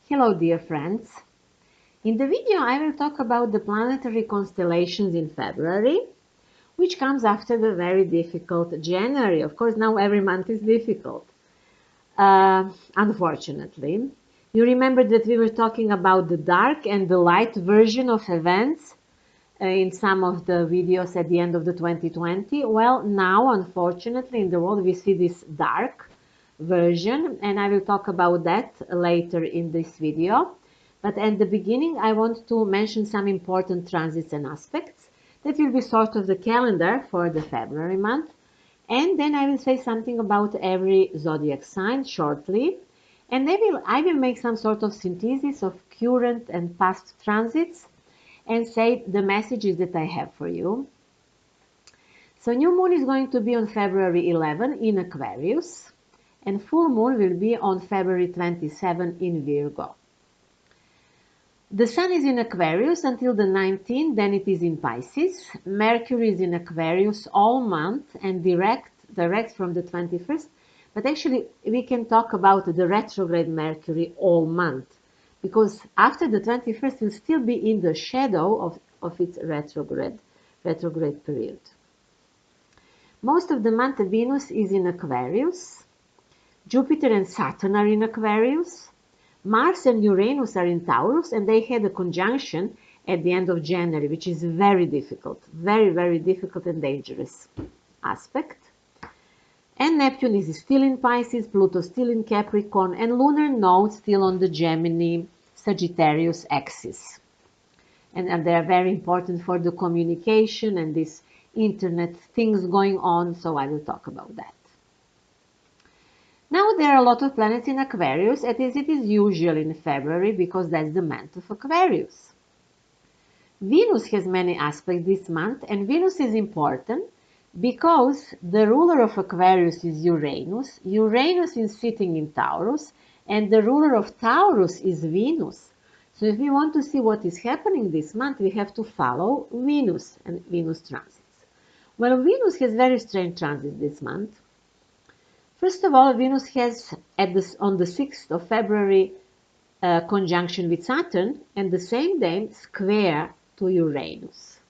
Hello dear friends. In the video I will talk about the planetary constellations in February, which comes after the very difficult January. Of course, now every month is difficult, unfortunately. You remember that we were talking about the dark and the light version of events in some of the videos at the end of the 2020. Well, now, unfortunately, in the world we see this dark version, and I will talk about that later in this video. But at the beginning, I want to mention some important transits and aspects that will be sort of the calendar for the February month. And then I will say something about every zodiac sign shortly. And I will make some sort of synthesis of current and past transits and say the messages that I have for you. So new moon is going to be on February 11 in Aquarius, and full moon will be on February 27 in Virgo. The sun is in Aquarius until the 19th, then it is in Pisces. Mercury is in Aquarius all month and direct from the 21st. But actually, we can talk about the retrograde Mercury all month, because after the 21st, will still be in the shadow of its retrograde period. Most of the month, Venus is in Aquarius. Jupiter and Saturn are in Aquarius. Mars and Uranus are in Taurus, and they had a conjunction at the end of January, which is very difficult, very, very difficult and dangerous aspect. And Neptune is still in Pisces, Pluto still in Capricorn, and lunar node still on the Gemini Sagittarius axis. And they are very important for the communication and this internet things going on, so I will talk about that. Now there are a lot of planets in Aquarius, as it is usual in February, because that's the month of Aquarius. Venus has many aspects this month, and Venus is important because the ruler of Aquarius is Uranus. Uranus is sitting in Taurus, and the ruler of Taurus is Venus. So if we want to see what is happening this month, we have to follow Venus and Venus transits. Well, Venus has very strange transits this month. First of all, Venus has on the 6th of February conjunction with Saturn, and the same day square to Uranus.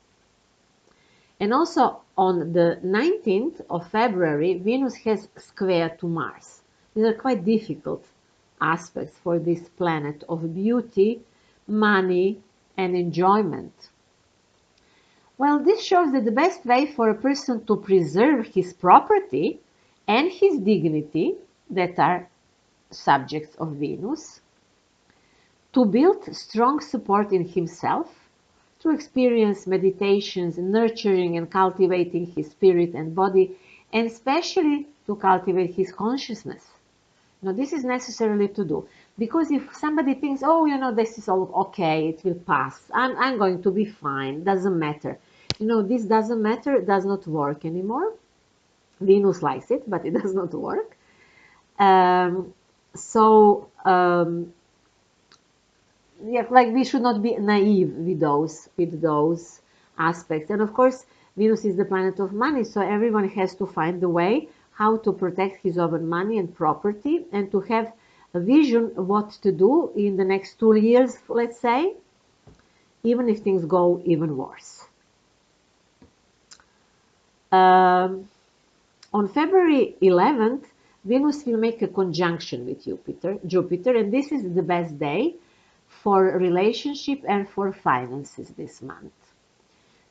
And also on the 19th of February, Venus has square to Mars. These are quite difficult aspects for this planet of beauty, money, and enjoyment. Well, this shows that the best way for a person to preserve his property and his dignity, that are subjects of Venus, to build strong support in himself, to experience meditations, nurturing and cultivating his spirit and body, and especially to cultivate his consciousness. Now, this is necessarily to do, because if somebody thinks, oh, this is all okay, it will pass, I'm going to be fine, doesn't matter. This doesn't matter, does not work anymore. Venus likes it, but it does not work. Yeah, like we should not be naive with those aspects. And of course, Venus is the planet of money, so everyone has to find the way how to protect his own money and property, and to have a vision what to do in the next 2 years, let's say, even if things go even worse. On February 11th, Venus will make a conjunction with Jupiter, and this is the best day for relationship and for finances this month.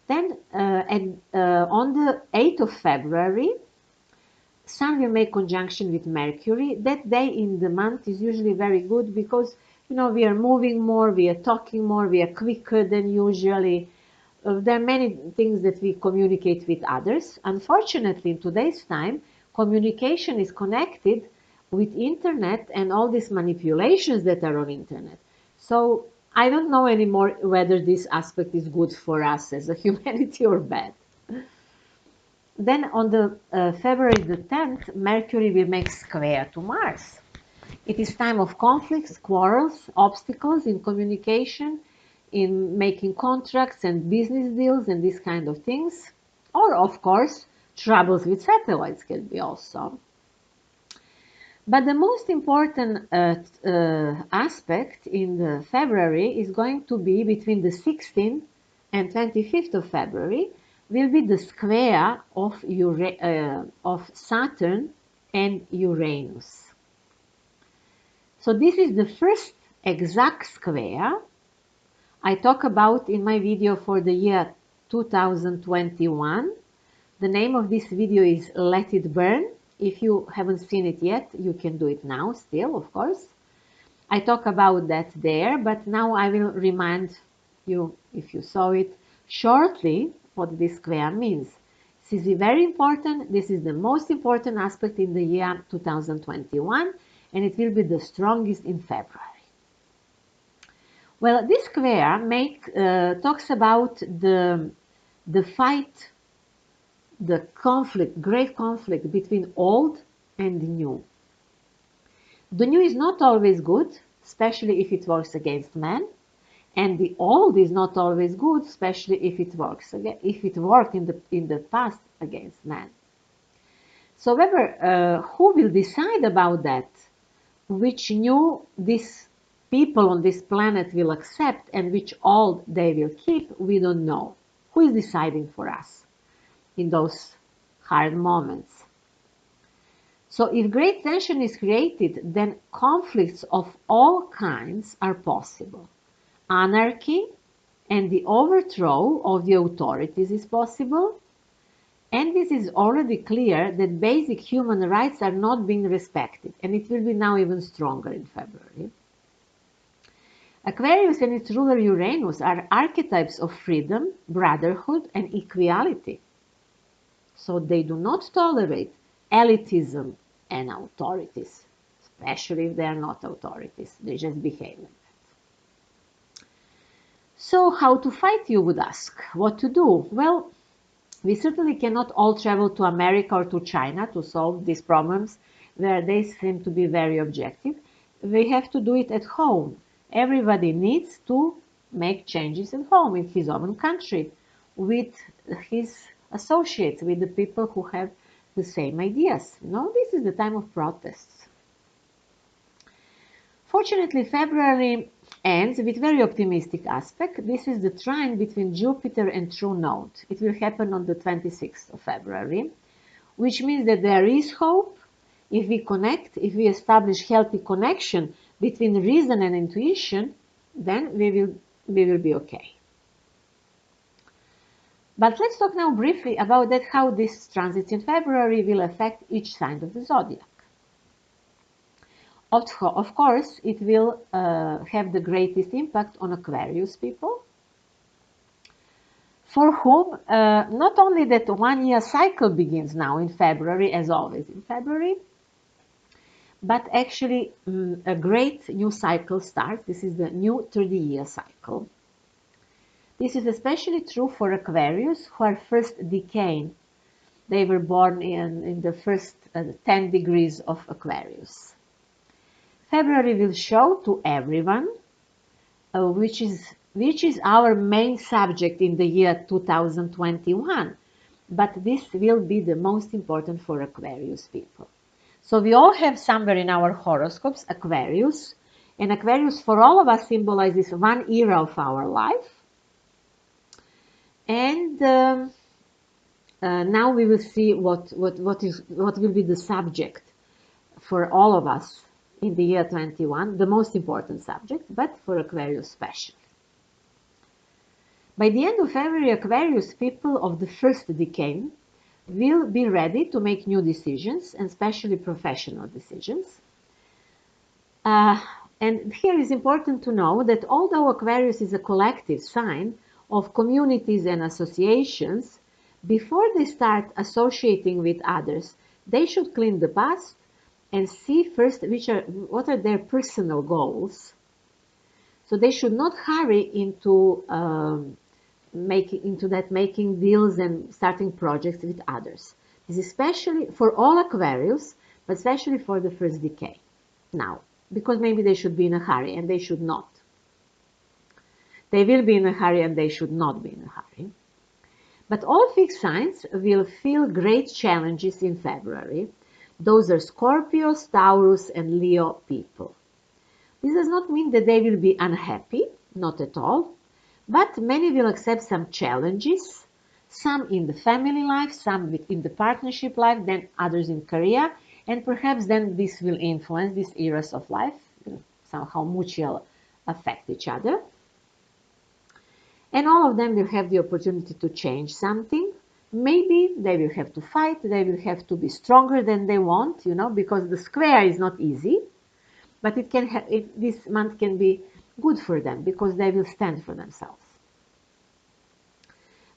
Then on the 8th of February, Sun will make conjunction with Mercury. That day in the month is usually very good because, we are moving more, we are talking more, we are quicker than usually. There are many things that we communicate with others. Unfortunately, in today's time, communication is connected with internet and all these manipulations that are on internet. So I don't know anymore whether this aspect is good for us as a humanity or bad. Then on the February the 10th, Mercury will make square to Mars. It is time of conflicts, quarrels, obstacles in communication, in making contracts and business deals and these kind of things. Or, of course, troubles with satellites can be also. But the most important aspect in the February is going to be between the 16th and 25th of February, will be the square of Saturn and Uranus. So this is the first exact square I talk about in my video for the year 2021. The name of this video is Let It Burn. If you haven't seen it yet, you can do it now still, of course. I talk about that there, but now I will remind you, if you saw it, shortly what this square means. This is very important. This is the most important aspect in the year 2021, and it will be the strongest in February. Well, this square talks about the fight, the conflict, great conflict between old and new. The new is not always good, especially if it works against man, and the old is not always good, especially if it worked in the past against man. So, who will decide about that? Which new these people on this planet will accept and which old they will keep? We don't know. Who is deciding for us in those hard moments? So if great tension is created, then conflicts of all kinds are possible. Anarchy and the overthrow of the authorities is possible. And this is already clear that basic human rights are not being respected. And it will be now even stronger in February. Aquarius and its ruler Uranus are archetypes of freedom, brotherhood, and equality. So they do not tolerate elitism and authorities, especially if they are not authorities. They just behave like that. So how to fight, you would ask? What to do? Well, we certainly cannot all travel to America or to China to solve these problems where they seem to be very objective. We have to do it at home. Everybody needs to make changes at home in his own country with his associates, with the people who have the same ideas. This is the time of protests. Fortunately, February ends with very optimistic aspect. This is the trine between Jupiter and True Node. It will happen on the 26th of February, which means that there is hope. If we connect, if we establish healthy connection between reason and intuition, then we will be okay. But let's talk now briefly about how this transit in February will affect each sign of the zodiac. Of course, it will have the greatest impact on Aquarius people, for whom not only that 1 year cycle begins now in February, as always in February, but actually a great new cycle starts. This is the new 30-year cycle. This is especially true for Aquarius, who are first decade. They were born in the first 10 degrees of Aquarius. February will show to everyone which is our main subject in the year 2021. But this will be the most important for Aquarius people. So we all have somewhere in our horoscopes Aquarius. And Aquarius for all of us symbolizes one era of our life. And now we will see what will be the subject for all of us in the year 21, the most important subject, but for Aquarius especially. By the end of February, Aquarius people of the first decade will be ready to make new decisions, and especially professional decisions. And here is important to know that although Aquarius is a collective sign of communities and associations, before they start associating with others, they should clean the past and see first what are their personal goals. So they should not hurry into making deals and starting projects with others. This is especially for all Aquarius, but especially for the first decade. Now, because maybe they should be in a hurry and they should not. They will be in a hurry and they should not be in a hurry. But all fixed signs will feel great challenges in February Those are Scorpios, Taurus, and Leo people. This does not mean that they will be unhappy, not at all, but many will accept some challenges, some in the family life, some in the partnership life, then others in career, and perhaps then this will influence these eras of life, somehow mutual affect each other. And all of them will have the opportunity to change something. Maybe they will have to fight, they will have to be stronger than they want, because the square is not easy, but this month can be good for them because they will stand for themselves.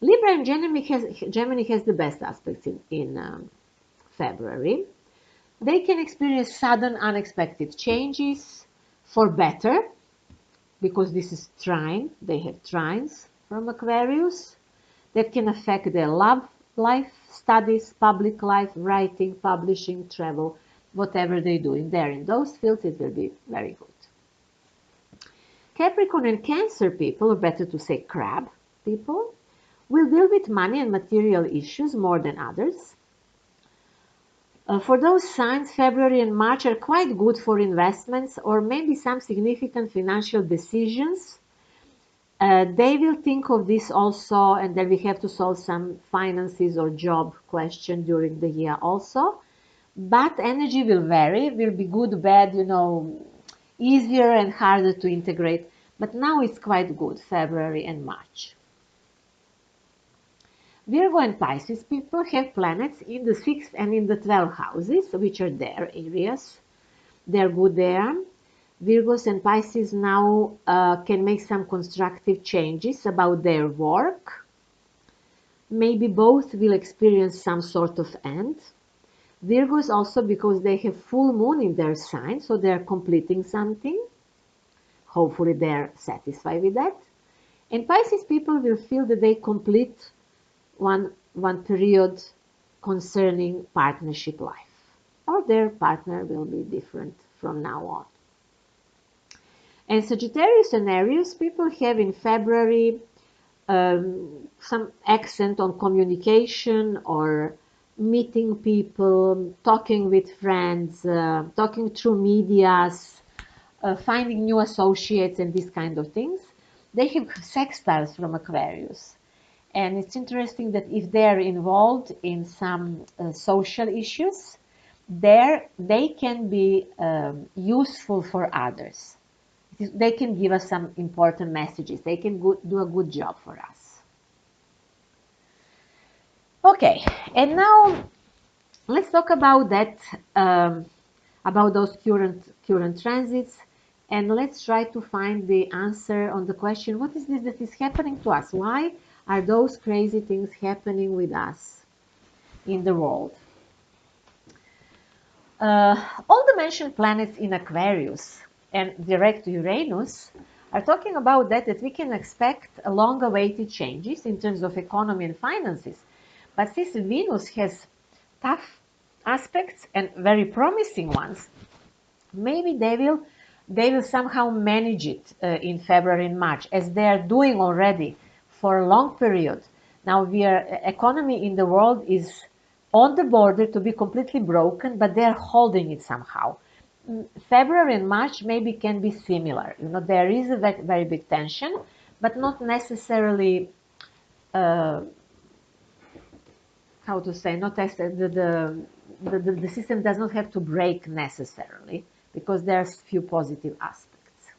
Libra and Gemini has the best aspects in February. They can experience sudden, unexpected changes for better, because this is trine. They have trines from Aquarius that can affect their love life, studies, public life, writing, publishing, travel, whatever they do in those fields, it will be very good. Capricorn and Cancer people, or better to say crab people, will deal with money and material issues more than others. For those signs, February and March are quite good for investments or maybe some significant financial decisions. They will think of this also, and then we have to solve some finances or job question during the year also. But energy will vary, will be good, bad, easier and harder to integrate. But now it's quite good, February and March. Virgo and Pisces people have planets in the 6th and in the 12th houses, which are their areas. They're good there. Virgos and Pisces now can make some constructive changes about their work. Maybe both will experience some sort of end. Virgos also because they have full moon in their sign, so they're completing something. Hopefully they're satisfied with that. And Pisces people will feel that they complete one period concerning partnership life, or their partner will be different from now on. And Sagittarius and Aries people have in February some accent on communication or meeting people, talking with friends, talking through medias, finding new associates and these kind of things. They have sextiles from Aquarius. And it's interesting that if they're involved in some social issues, they can be useful for others. They can give us some important messages. They can do a good job for us. Okay, and now let's talk about that, about those current transits, and let's try to find the answer on the question: what is this that is happening to us? Why are those crazy things happening with us in the world? All the mentioned planets in Aquarius and direct to Uranus are talking about that we can expect long-awaited changes in terms of economy and finances. But since Venus has tough aspects and very promising ones, maybe they will somehow manage it in February and March, as they are doing already for a long period. Now, economy in the world is on the border to be completely broken, but they are holding it somehow. February and March maybe can be similar. There is a very big tension, but not necessarily, how to say, not the system does not have to break necessarily, because there's few positive aspects.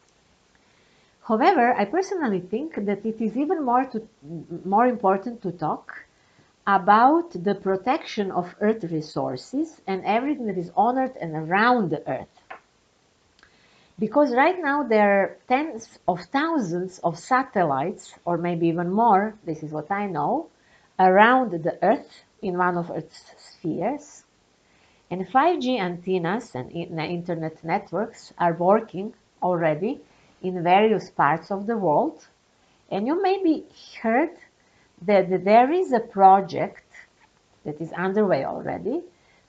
However, I personally think that it is even more important to talk about the protection of Earth resources and everything that is on Earth and around the Earth. Because right now there are tens of thousands of satellites, or maybe even more, this is what I know, around the Earth in one of Earth's spheres. And 5G antennas and internet networks are working already in various parts of the world. And you maybe heard that there is a project that is underway already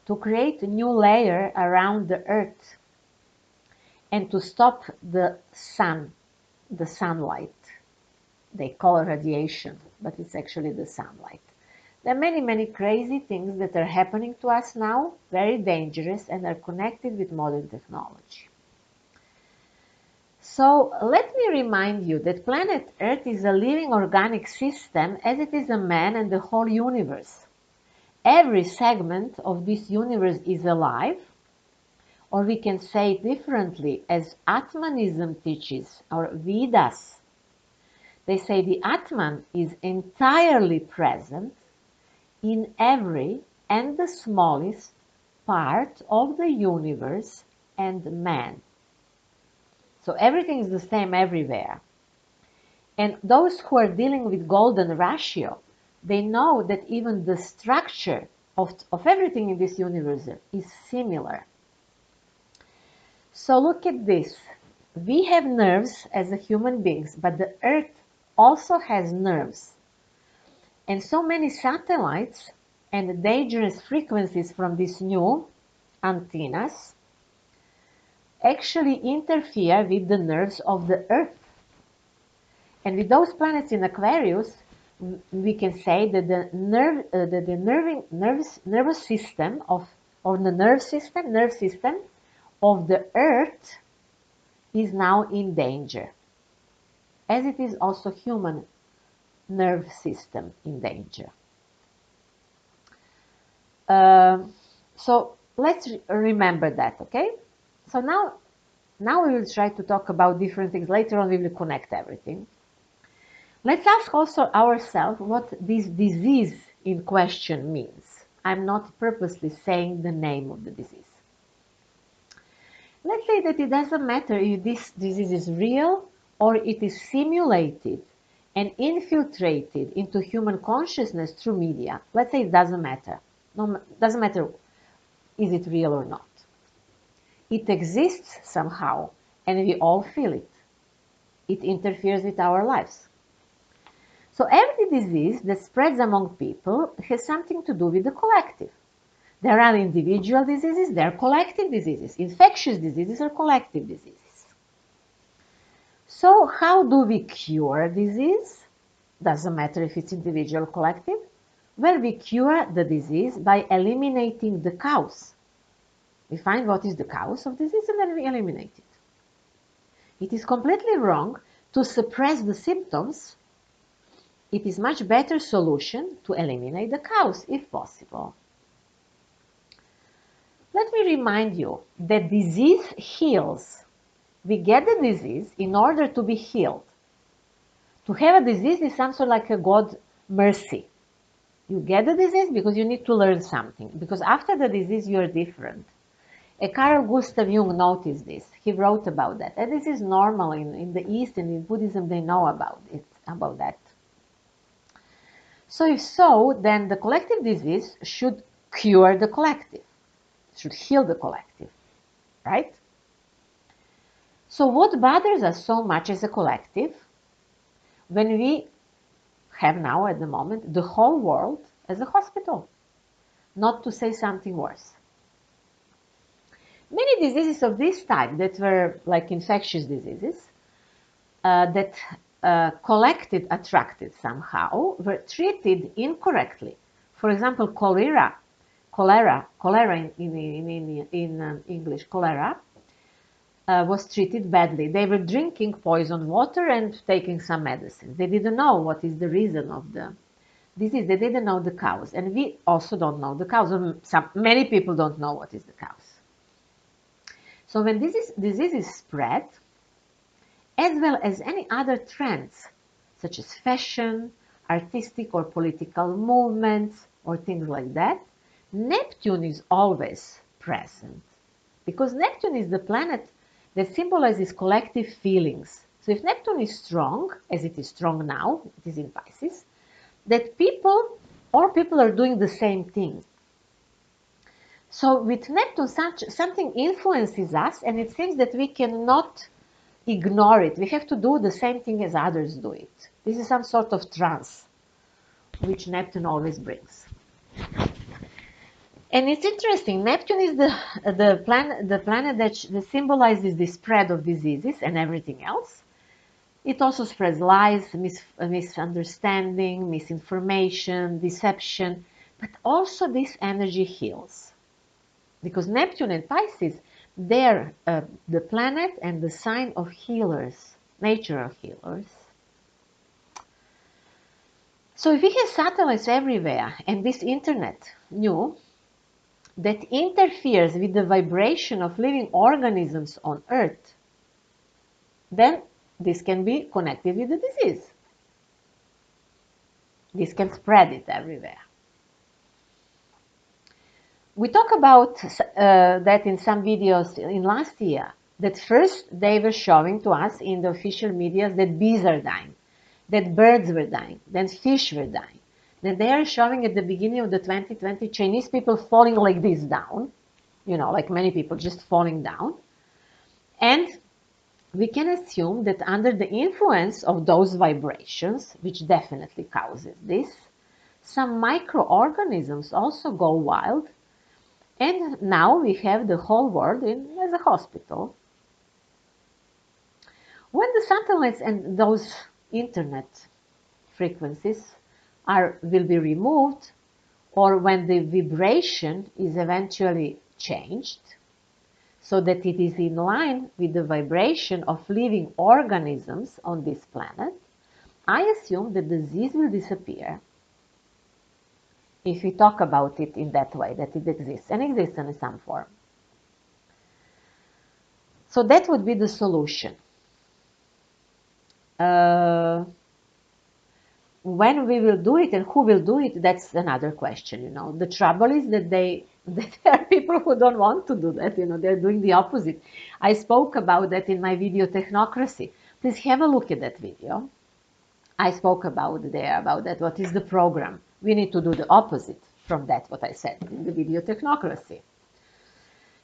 to create a new layer around the Earth and to stop the sunlight. They call it radiation, but it's actually the sunlight. There are many crazy things that are happening to us now, very dangerous, and are connected with modern technology. So let me remind you that planet Earth is a living organic system as it is a man and the whole universe. Every segment of this universe is alive, or we can say it differently as Atmanism teaches, or Vedas. They say the Atman is entirely present in every and the smallest part of the universe and man. So everything is the same everywhere. And those who are dealing with golden ratio, they know that even the structure of everything in this universe is similar. So look at this. We have nerves as a human beings, but the Earth also has nerves. And so many satellites and dangerous frequencies from these new antennas actually interfere with the nerves of the Earth. And with those planets in Aquarius, we can say that the nervous system of the Earth is now in danger, as it is also human nerve system in danger. So let's remember that, okay? So now we will try to talk about different things. Later on we will connect everything. Let's ask also ourselves what this disease in question means. I'm not purposely saying the name of the disease. Let's say that it doesn't matter if this disease is real or it is simulated and infiltrated into human consciousness through media. Let's say it doesn't matter. No, doesn't matter is it real or not. It exists somehow and we all feel it. It interferes with our lives. So every disease that spreads among people has something to do with the collective. There are individual diseases, there are collective diseases. Infectious diseases are collective diseases. So how do we cure disease? Doesn't matter if it's individual or collective. Well, we cure the disease by eliminating the cause. We find what is the cause of disease and then we eliminate it. It is completely wrong to suppress the symptoms. It is much better solution to eliminate the cause if possible. Let me remind you that disease heals. We get the disease in order to be healed. To have a disease is some sort of like a God mercy. You get the disease because you need to learn something. Because after the disease you are different. Carl Gustav Jung noticed this. He wrote about that. And this is normal in the East and in Buddhism they know about that. So if so, then the collective disease should cure the collective, should heal the collective, right? So what bothers us so much as a collective when we have now at the moment the whole world as a hospital, not to say something worse. Many diseases of this type that were like infectious diseases that collected, attracted somehow, were treated incorrectly. For example, cholera in English, cholera was treated badly. They were drinking poisoned water and taking some medicine. They didn't know what is the reason of the disease. They didn't know the cause. And we also don't know the cause. Many people don't know what is the cause. So when disease is spread, as well as any other trends, such as fashion, artistic or political movements, or things like that, Neptune is always present. Because Neptune is the planet that symbolizes collective feelings. So if Neptune is strong, as it is strong now, it is in Pisces, that people are doing the same thing. So with Neptune, something influences us, and it seems that we cannot ignore it. We have to do the same thing as others do it. This is some sort of trance, which Neptune always brings. And it's interesting. Neptune is the planet that symbolizes the spread of diseases and everything else. It also spreads lies, misunderstanding, misinformation, deception, but also this energy heals. Because Neptune and Pisces, they're the planet and the sign of healers, natural healers. So if we have satellites everywhere and this internet new that interferes with the vibration of living organisms on Earth, then this can be connected with the disease. This can spread it everywhere. We talk about that in some videos in last year, that first they were showing to us in the official media that bees are dying, that birds were dying, then fish were dying. Then they are showing at the beginning of the 2020 Chinese people falling like this down, you know, like many people just falling down. And we can assume that under the influence of those vibrations, which definitely causes this, some microorganisms also go wild. And now we have the whole world as a hospital. When the satellites and those internet frequencies will be removed, or when the vibration is eventually changed, so that it is in line with the vibration of living organisms on this planet, I assume the disease will disappear. If we talk about it in that way, that it exists, and exists in some form. So that would be the solution. When we will do it and who will do it, that's another question, you know. The trouble is that there are people who don't want to do that, you know, they're doing the opposite. I spoke about that in my video Technocracy. Please have a look at that video. I spoke about that, what is the program. We need to do the opposite from that, what I said in the video Technocracy.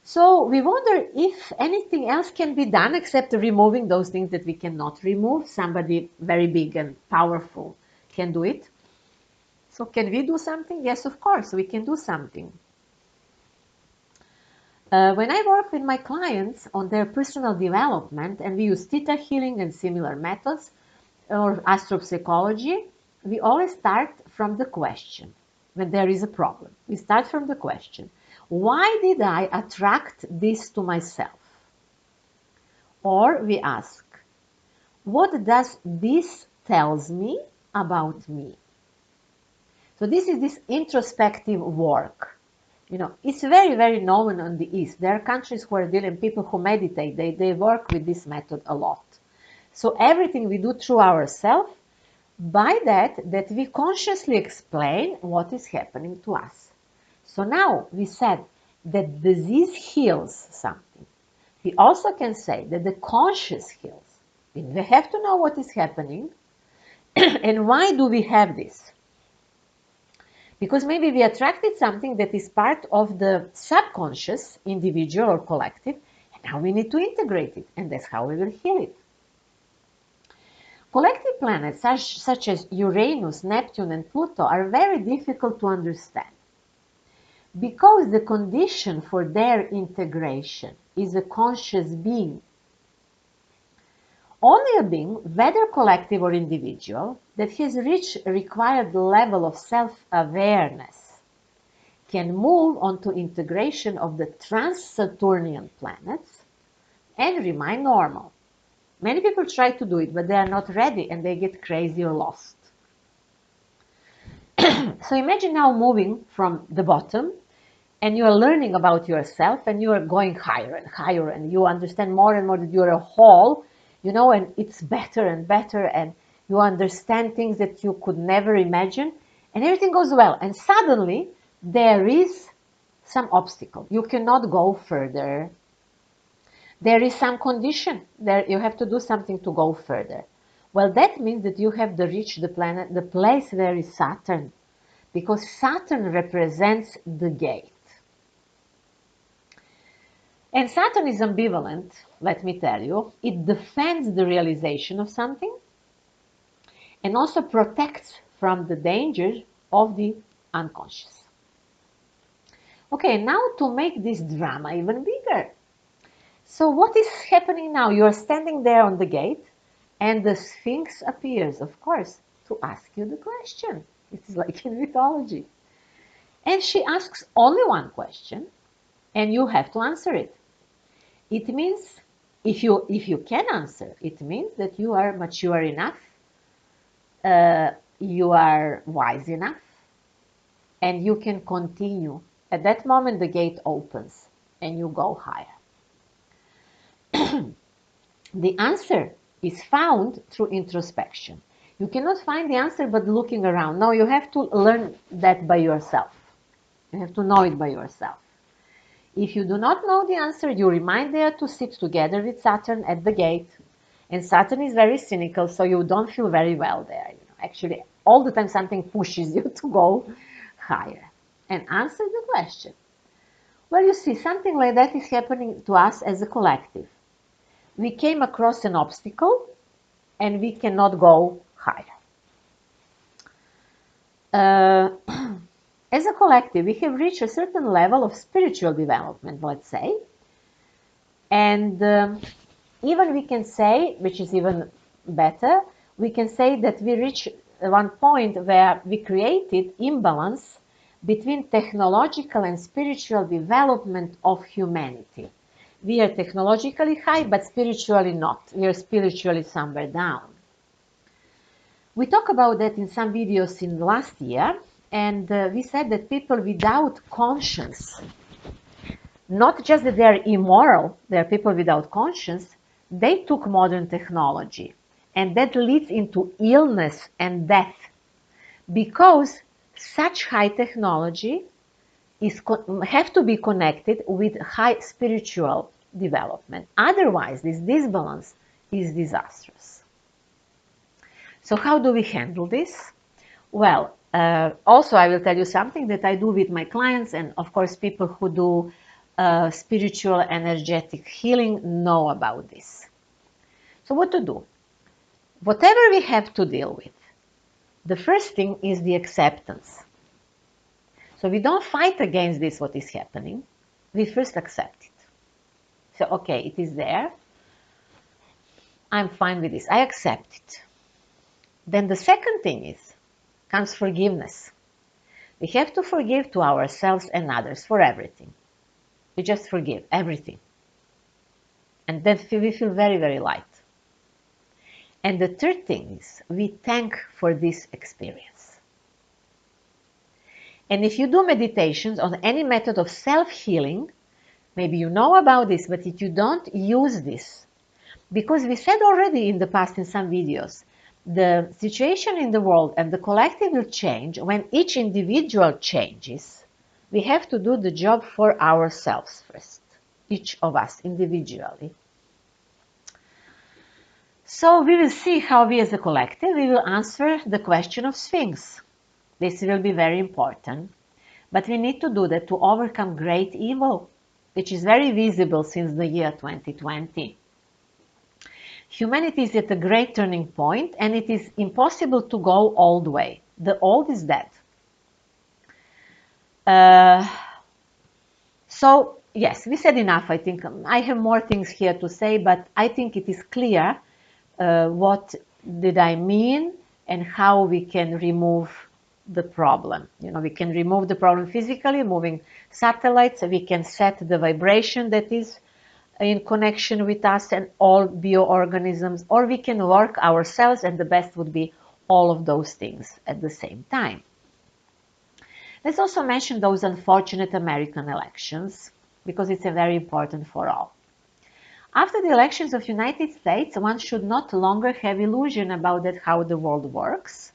So we wonder if anything else can be done except removing those things that we cannot remove. Somebody very big and powerful can do it. So can we do something? Yes, of course, we can do something. When I work with my clients on their personal development, and we use Thetahealing and similar methods, or astropsychology, we always start from the question. When there is a problem, we start from the question. Why did I attract this to myself? Or we ask, what does this tells me about me? So this is this introspective work. You know, it's very, very known on the East. There are countries who are dealing, people who meditate, they work with this method a lot. So everything we do through ourselves, by that we consciously explain what is happening to us. So now we said that disease heals something. We also can say that the conscious heals. We have to know what is happening and why do we have this? Because maybe we attracted something that is part of the subconscious, individual or collective, and now we need to integrate it, and that's how we will heal it. Collective planets such as Uranus, Neptune, and Pluto are very difficult to understand because the condition for their integration is a conscious being. Only a being, whether collective or individual, that has reached a required level of self-awareness can move on to integration of the trans-Saturnian planets and remain normal. Many people try to do it, but they are not ready and they get crazy or lost. So imagine now moving from the bottom and you are learning about yourself and you are going higher and higher and you understand more and more that you are a whole, you know, and it's better and better and you understand things that you could never imagine and everything goes well. And suddenly there is some obstacle. You cannot go further. There is some condition. There you have to do something to go further. Well, that means that you have to reach the planet, the place where is Saturn, because Saturn represents the gate. And Saturn is ambivalent, let me tell you. It defends the realization of something and also protects from the danger of the unconscious. Okay, now to make this drama even bigger. So what is happening now? You are standing there on the gate And the Sphinx appears, of course, to ask you the question. It's like in mythology. And she asks only one question, and you have to answer it. It means, if you can answer, it means that you are mature enough, you are wise enough, and you can continue. At that moment, the gate opens, and you go higher. The answer is found through introspection. You cannot find the answer by looking around. No, you have to learn that by yourself. You have to know it by yourself. If you do not know the answer, you remain there to sit together with Saturn at the gate. And Saturn is very cynical, so you don't feel very well there. Actually, all the time something pushes you to go higher and answer the question. Well, you see, something like that is happening to us as a collective. We came across an obstacle and we cannot go higher. As a collective, we have reached a certain level of spiritual development, let's say. And even we can say, which is even better, we can say that we reach one point where we created imbalance between technological and spiritual development of humanity. We are technologically high, but spiritually not. We are spiritually somewhere down. We talked about that in some videos in last year, and we said that people without conscience, not just that they are immoral, they are people without conscience, they took modern technology, and that leads into illness and death, because such high technology have to be connected with high spiritual development. Otherwise, this disbalance is disastrous. So how do we handle this? Well, also I will tell you something that I do with my clients, and of course people who do spiritual energetic healing know about this. So what to do? Whatever we have to deal with, the first thing is the acceptance. So we don't fight against this, what is happening. We first accept it. So, okay, it is there. I'm fine with this. I accept it. Then the second thing comes forgiveness. We have to forgive to ourselves and others for everything. We just forgive everything. And then we feel very, very light. And the third thing is we thank for this experience. And if you do meditations on any method of self-healing, maybe you know about this, but if you don't, use this. Because we said already in the past in some videos, the situation in the world and the collective will change when each individual changes. We have to do the job for ourselves first, each of us individually. So we will see how we as a collective, we will answer the question of Sphinx. This will be very important. But we need to do that to overcome great evil, which is very visible since the year 2020. Humanity is at a great turning point, and it is impossible to go all the way. The old is dead. So, yes, we said enough, I think. I have more things here to say, but I think it is clear what did I mean and how we can remove the problem. We can remove the problem physically, moving satellites. We can set the vibration that is in connection with us and all bioorganisms, or we can work ourselves, and the best would be all of those things at the same time. Let's also mention those unfortunate American elections, because it's very important for all. After the elections of United States, one should not longer have illusion about how the world works.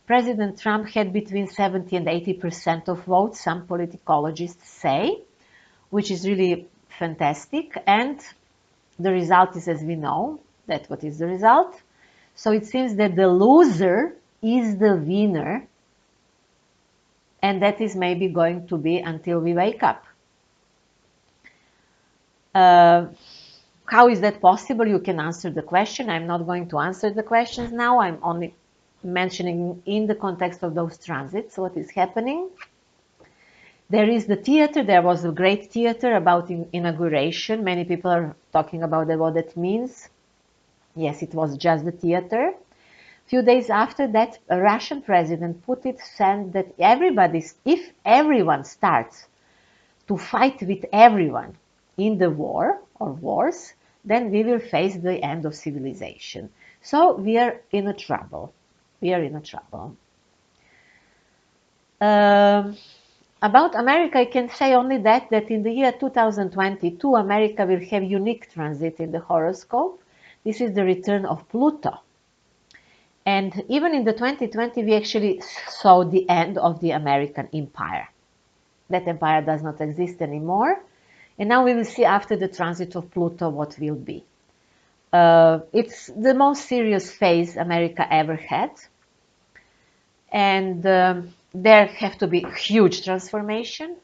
President Trump had between 70 and 80% of votes, some politicologists say, which is really fantastic. And the result is, as we know, that what is the result? So it seems that the loser is the winner, and that is maybe going to be until we wake up. How is that possible? You can answer the question. I'm not going to answer the questions now. I'm only mentioning in the context of those transits what is happening. There is the theater. There was a great theater about inauguration. Many people are talking about what that means. Yes, it was just the theater. Few days after that, a Russian president put it, said that if everyone starts to fight with everyone in the war or wars, then we will face the end of civilization. So we are in a trouble. We are in a trouble. About America, I can say only that in the year 2022, America will have unique transit in the horoscope. This is the return of Pluto. And even in the 2020, we actually saw the end of the American empire. That empire does not exist anymore. And now we will see after the transit of Pluto what will be. It's the most serious phase America ever had. And there have to be huge transformation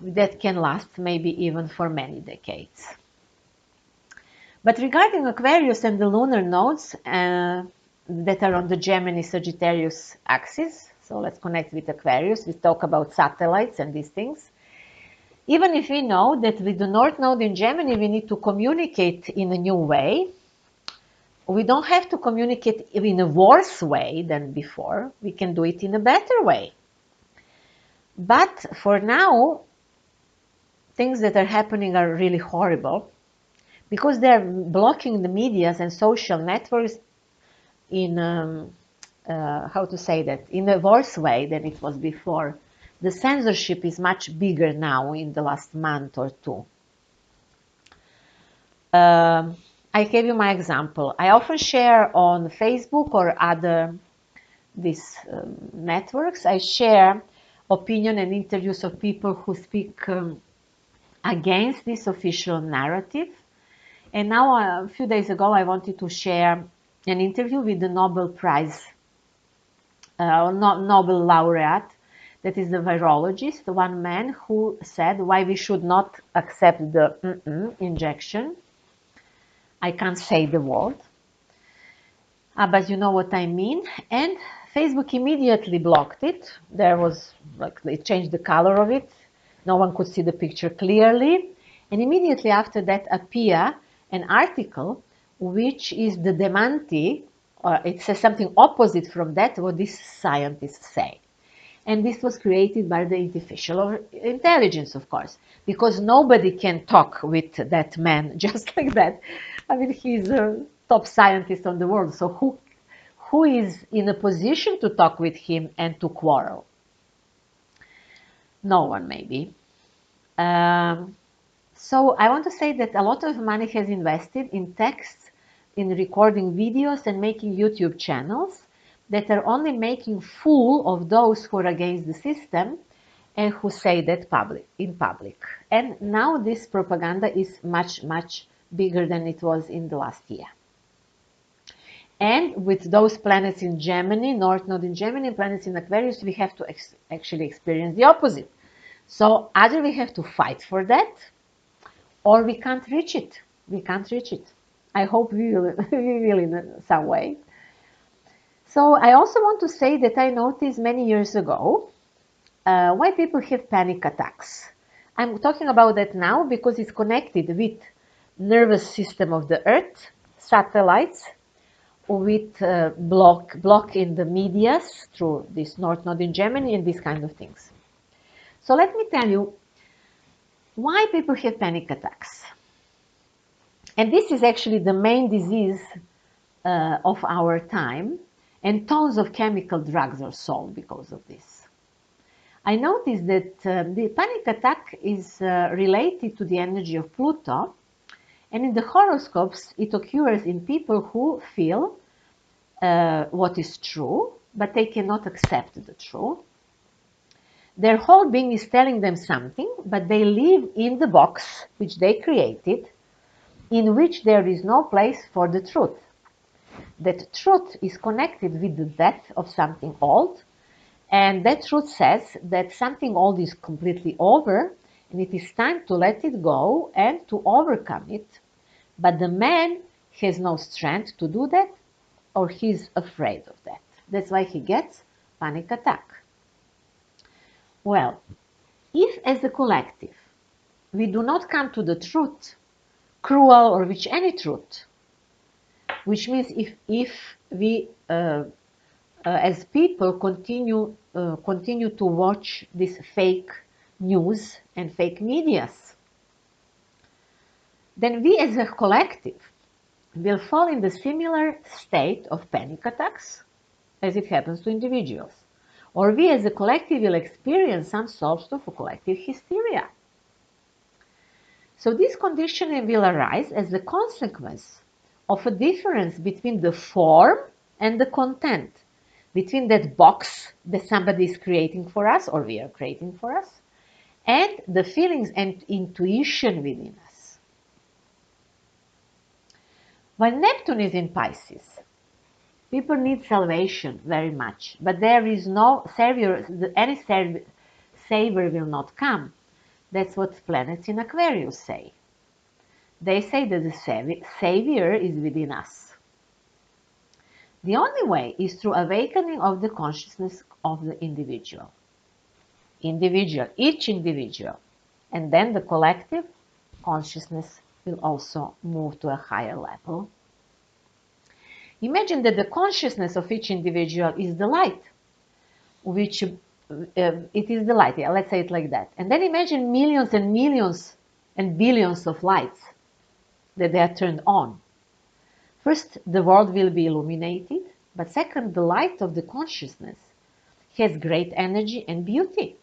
that can last maybe even for many decades. But regarding Aquarius and the lunar nodes that are on the Gemini Sagittarius axis, so let's connect with Aquarius, we talk about satellites and these things. Even if we know that with the North Node in Gemini, we need to communicate in a new way, we don't have to communicate in a worse way than before. We can do it in a better way. But for now, things that are happening are really horrible because they're blocking the medias and social networks in, how to say that, in a worse way than it was before. The censorship is much bigger now in the last month or two. I gave you my example. I often share on Facebook or other these networks. I share opinion and interviews of people who speak against this official narrative. And now, a few days ago, I wanted to share an interview with the Nobel Prize, Nobel laureate, that is the virologist, one man who said why we should not accept the injection. I can't say the word, but you know what I mean. And Facebook immediately blocked it. There was, like, they changed the color of it. No one could see the picture clearly. And immediately after that appeared an article which is the dementi, or it says something opposite from that, what these scientists say. And this was created by the artificial intelligence, of course, because nobody can talk with that man just like that. I mean, he's a top scientist on the world, so who is in a position to talk with him and to quarrel? No one, maybe. So I want to say that a lot of money has invested in texts, in recording videos and making YouTube channels that are only making fool of those who are against the system and who say that in public. And now this propaganda is much, much bigger than it was in the last year. And with those planets in Gemini, North Node in Gemini, planets in Aquarius, we have to actually experience the opposite. So either we have to fight for that, or we can't reach it. We can't reach it. I hope we will, we will in some way. So I also want to say that I noticed many years ago why people have panic attacks. I'm talking about that now because it's connected with nervous system of the Earth, satellites, with block in the medias through this North Node in Gemini and these kind of things. So let me tell you why people have panic attacks. And this is actually the main disease of our time, and tons of chemical drugs are sold because of this. I noticed that the panic attack is related to the energy of Pluto, and in the horoscopes it occurs in people who feel what is true, but they cannot accept the truth. Their whole being is telling them something, but they live in the box which they created, in which there is no place for the truth. That truth is connected with the death of something old, and that truth says that something old is completely over, and it is time to let it go and to overcome it. But the man has no strength to do that, or he's afraid of that. That's why he gets panic attack. Well, if as a collective we do not come to the truth, cruel or which any truth, which means if we as people continue to watch this fake news and fake medias, then we as a collective will fall in the similar state of panic attacks as it happens to individuals. Or we as a collective will experience some sort of a collective hysteria. So this conditioning will arise as a consequence of a difference between the form and the content, between that box that somebody is creating for us or we are creating for us, and the feelings and intuition within us. When Neptune is in Pisces, people need salvation very much, but there is no savior, any savior will not come. That's what planets in Aquarius say. They say that the savior is within us. The only way is through awakening of the consciousness of the individual. Each individual. And then the collective consciousness will also move to a higher level. Imagine that the consciousness of each individual is the light, which it is the light, yeah, let's say it like that. And then imagine millions and millions and billions of lights that they are turned on. First, the world will be illuminated, but second, the light of the consciousness has great energy and beauty.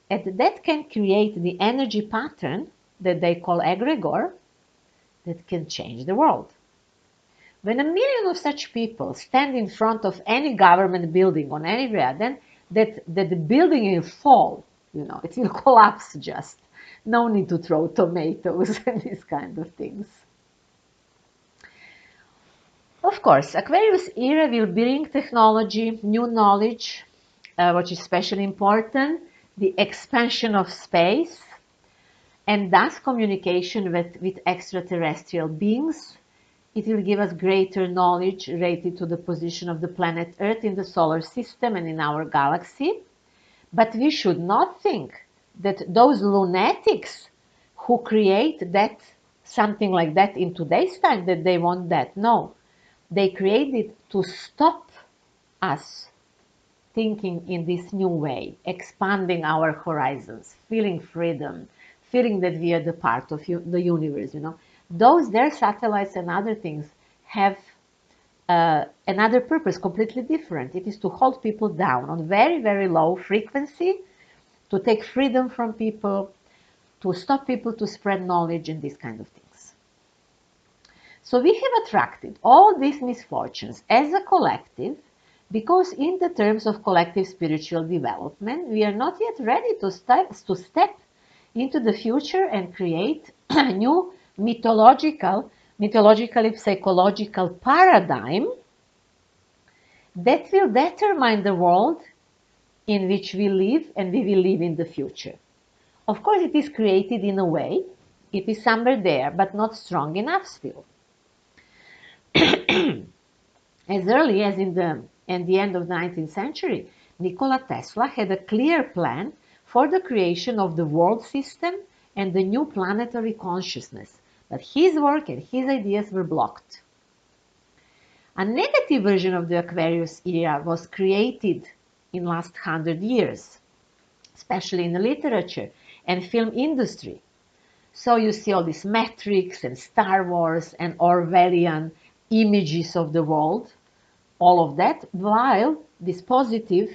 And that can create the energy pattern that they call egregor that can change the world. When 1 million of such people stand in front of any government building on anywhere, then that the building will fall, it will collapse just. No need to throw tomatoes and these kind of things. Of course, Aquarius era will bring technology, new knowledge, which is especially important, the expansion of space, and thus communication with extraterrestrial beings. It will give us greater knowledge related to the position of the planet Earth in the solar system and in our galaxy. But we should not think that those lunatics who create that, something like that in today's time, that they want that. No, they created to stop us thinking in this new way, expanding our horizons, feeling freedom, feeling that we are the part of the universe, Their satellites and other things have another purpose, completely different. It is to hold people down on very, very low frequency, to take freedom from people, to stop people to spread knowledge and these kind of things. So we have attracted all these misfortunes as a collective because in the terms of collective spiritual development, we are not yet ready to step into the future and create a new mythologically psychological paradigm that will determine the world in which we live and we will live in the future. Of course, it is created in a way, it is somewhere there, but not strong enough still. As early as in the end of the 19th century, Nikola Tesla had a clear plan for the creation of the world system and the new planetary consciousness, but his work and his ideas were blocked. A negative version of the Aquarius era was created in the last 100 years, especially in the literature and film industry. So you see all this Matrix and Star Wars and Orwellian images of the world, all of that, while this positive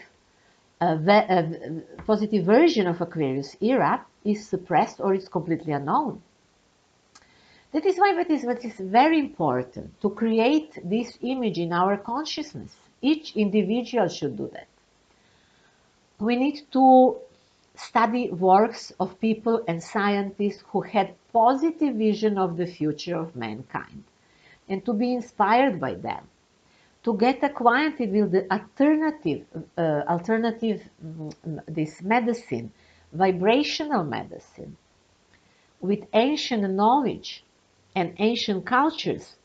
version of Aquarius era is suppressed or is completely unknown. That is why what is very important to create this image in our consciousness. Each individual should do that. We need to study works of people and scientists who had positive vision of the future of mankind and to be inspired by them, to get acquainted with the alternative this medicine, vibrational medicine, with ancient knowledge and ancient cultures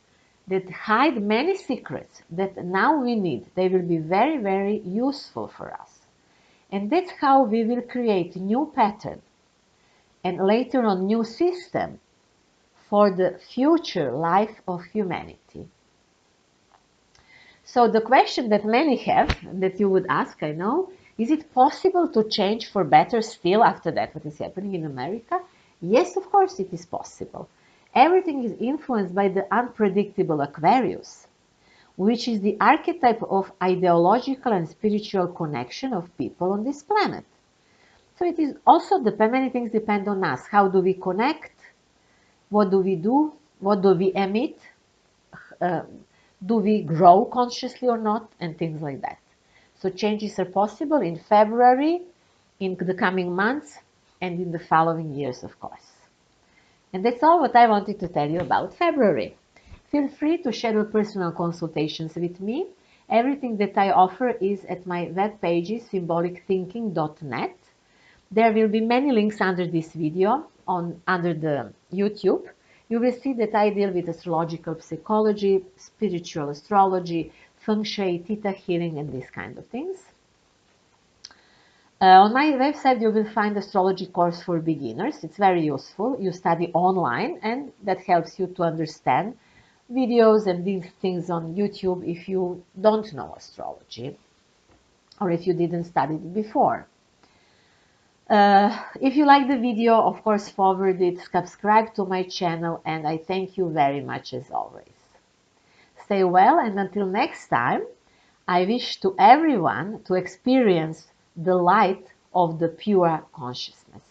that hide many secrets that now we need. They will be very, very useful for us. And that's how we will create new pattern and later on new system for the future life of humanity. So the question that many have, that you would ask, I know, is it possible to change for better still after that, what is happening in America? Yes, of course it is possible. Everything is influenced by the unpredictable Aquarius, which is the archetype of ideological and spiritual connection of people on this planet. So it is also many things depend on us. How do we connect? What do we do? What do we emit? Uh, do we grow consciously or not? And things like that. So changes are possible in February, in the coming months, and in the following years, of course. And that's all what I wanted to tell you about February. Feel free to schedule personal consultations with me. Everything that I offer is at my web pages, symbolicthinking.net. There will be many links under this video, under the YouTube. You will see that I deal with astrological psychology, spiritual astrology, Feng Shui, Thetahealing, and these kind of things. On my website, you will find astrology course for beginners. It's very useful. You study online, and that helps you to understand videos and these things on YouTube if you don't know astrology or if you didn't study it before. If you like the video, of course, forward it, subscribe to my channel, and I thank you very much as always. Stay well, and until next time, I wish to everyone to experience the light of the pure consciousness.